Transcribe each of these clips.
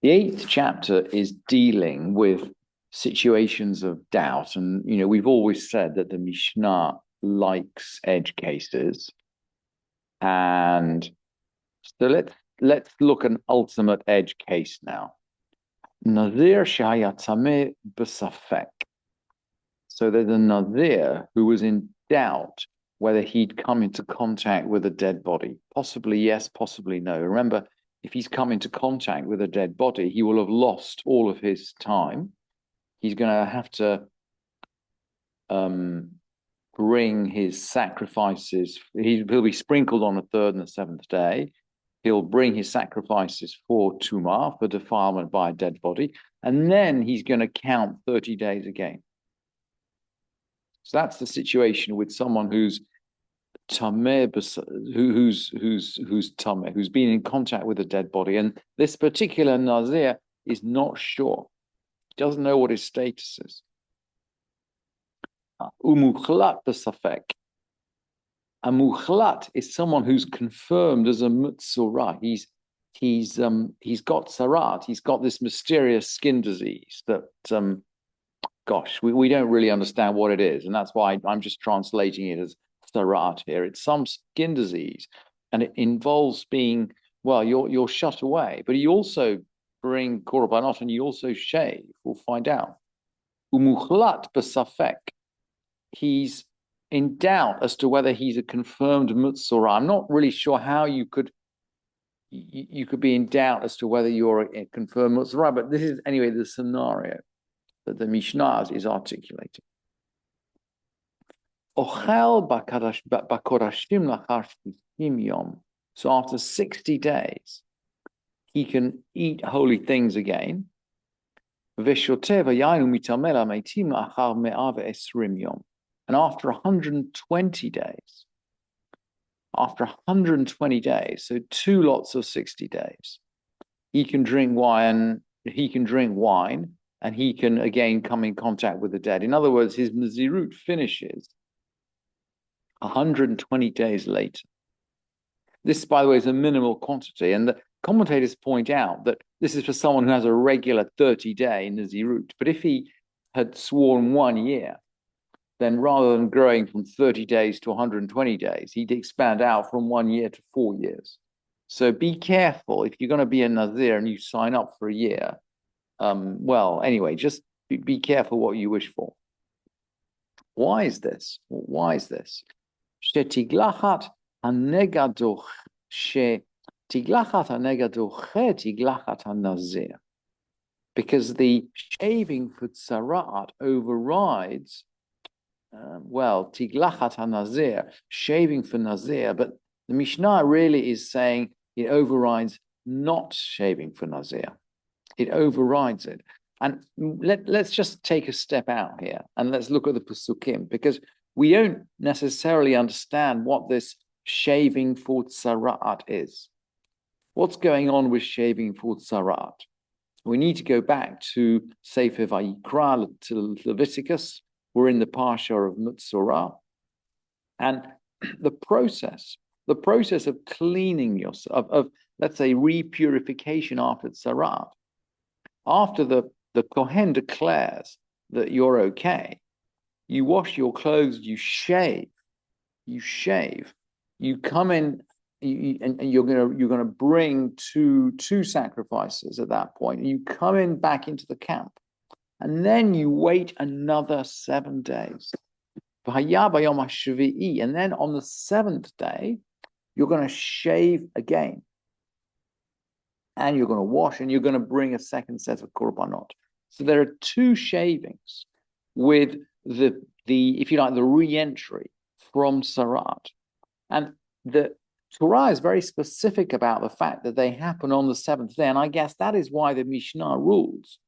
The eighth chapter is dealing with situations of doubt. And, we've always said that the Mishnah likes edge cases. And so let's look at an ultimate edge case now. Nazir shayatameh b'safek. So there's a Nazir who was in doubt whether he'd come into contact with a dead body. Possibly yes, possibly no. Remember, if he's come into contact with a dead body, he will have lost all of his time. He's going to have to bring his sacrifices. He'll be sprinkled on the third and the seventh day. He'll bring his sacrifices for tumah, for defilement by a dead body, and then he's going to count 30 days again. So that's the situation with someone who's tameh, who's tameh, who's been in contact with a dead body, and this particular Nazir is not sure. He doesn't know what his status is. Umukhlat b'safek. A mukhlat is someone who's confirmed as a mutzurah. He's got sarat. He's got this mysterious skin disease that we don't really understand what it is, and that's why I'm just translating it as sarat here. It's some skin disease, and it involves being, well, you're shut away, but you also bring korbanot and you also shave. We'll find out. Umukhlat b'safek. He's in doubt as to whether he's a confirmed mutzorah. I'm not really sure how you could be in doubt as to whether you're a confirmed mutzorah, but this is anyway the scenario that the Mishnah is articulating. So after 60 days, he can eat holy things again. And after 120 days, so two lots of 60 days, he can drink wine, and he can again come in contact with the dead. In other words, his Nazirut finishes 120 days later. This, by the way, is a minimal quantity, and the commentators point out that this is for someone who has a regular 30-day Nazirut. But if he had sworn 1 year, then rather than growing from 30 days to 120 days, he'd expand out from 1 year to 4 years. So be careful if you're going to be a Nazir and you sign up for a year. Anyway, just be careful what you wish for. Why is this? Because the shaving for tzarat overrides tiglachat ha-nazir, shaving for nazir, but the Mishnah really is saying it overrides not shaving for nazir. It overrides it. And let's just take a step out here and let's look at the Pesukim, because we don't necessarily understand what this shaving for tzarat is. What's going on with shaving for tzarat? We need to go back to Sefer Vayikra, to Leviticus. We're in the Parsha of Mutzorah. And the process of cleaning yourself, of let's say, repurification after Tzarat, after the Kohen declares that you're okay, you wash your clothes, you shave, you come in, and you're gonna bring two sacrifices at that point. And you come in back into the camp. And then you wait another 7 days. And then on the 7th day, you're going to shave again. And you're going to wash, and you're going to bring a second set of korbanot. So there are 2 shavings with the if you like, the re-entry from Sarat. And the Torah is very specific about the fact that they happen on the 7th day. And I guess that is why the Mishnah rules.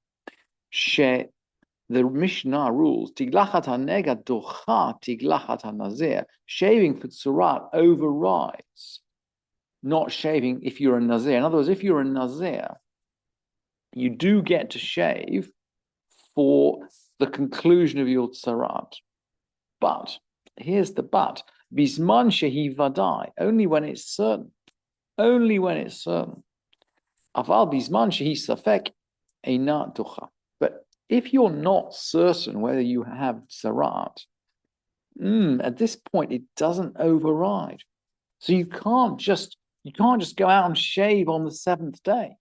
The Mishnah rules, tiglachat ha-nega docha tiglachat ha-nazir. Shaving for tzurat overrides not shaving if you're a Nazir. In other words, if you're a Nazir, you do get to shave for the conclusion of your tzurat. But, here's the but, bisman shehi vadai, only when it's certain. Only when it's certain. Aval bisman shehi safek eina ducha. But if you're not certain whether you have sarat, at this point it doesn't override. So you can't just go out and shave on the seventh day.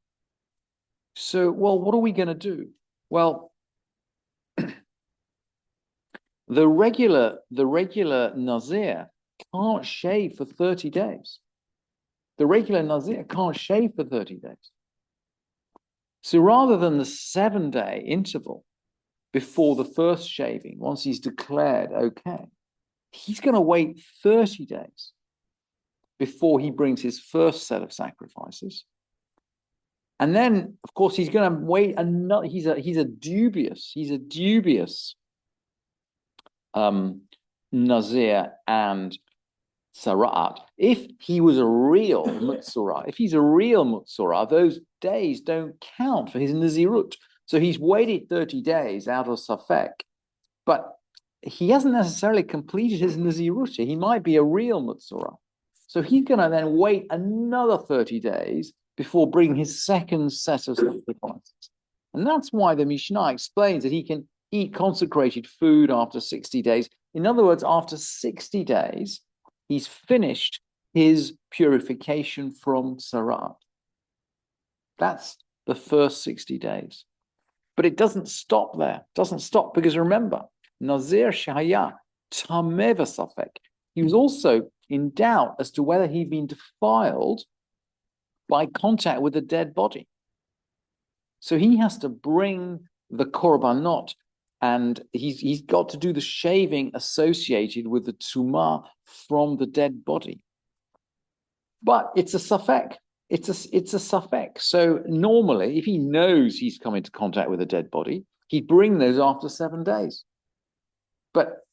So, well, what are we going to do? Well, the regular Nazir can't shave for 30 days. The regular Nazir can't shave for 30 days. So rather than the 7-day interval before the first shaving, once he's declared okay, he's going to wait 30 days before he brings his first set of sacrifices. And then, of course, he's going to wait another. He's a dubious Nazir and Sarat. If he was a real Mutzorah, if he's a real Mutzorah, those days don't count for his Nazirut. So he's waited 30 days out of Safek, but he hasn't necessarily completed his Nazirut. He might be a real Mutzorah. So he's going to then wait another 30 days before bringing his second set of sacrifices. And that's why the Mishnah explains that he can eat consecrated food after 60 days. In other words, after 60 days, he's finished his purification from Sarat. That's the first 60 days. But it doesn't stop there. It doesn't stop because remember, Nazir Shahaya Tameh Safek. He was also in doubt as to whether he'd been defiled by contact with a dead body. So he has to bring the korbanot, and he's got to do the shaving associated with the tumah from the dead body. But it's a safek. It's a safek. So normally, if he knows he's come into contact with a dead body, he'd bring those after 7 days. But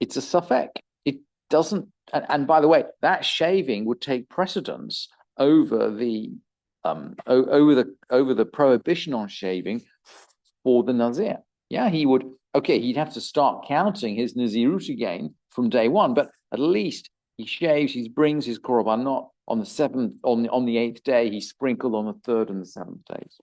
it's a safek. It doesn't. And by the way, that shaving would take precedence over the prohibition on shaving for the Nazir. Yeah, he'd have to start counting his Nazirut again from day one, but at least he shaves, he brings his korbanot on the 7th, on the 8th day, he sprinkled on the 3rd and the 7th days.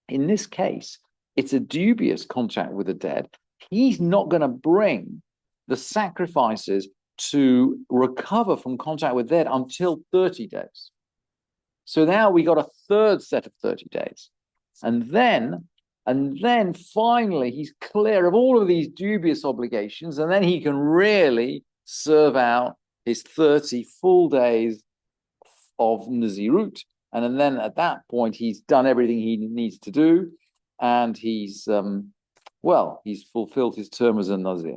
In this case, it's a dubious contact with the dead. He's not going to bring the sacrifices to recover from contact with the dead until 30 days. So now we got a 3rd set of 30 days. And then finally he's clear of all of these dubious obligations, and then he can really serve out his 30 full days of Nazirut. And then at that point, he's done everything he needs to do, and he's fulfilled his term as a Nazir.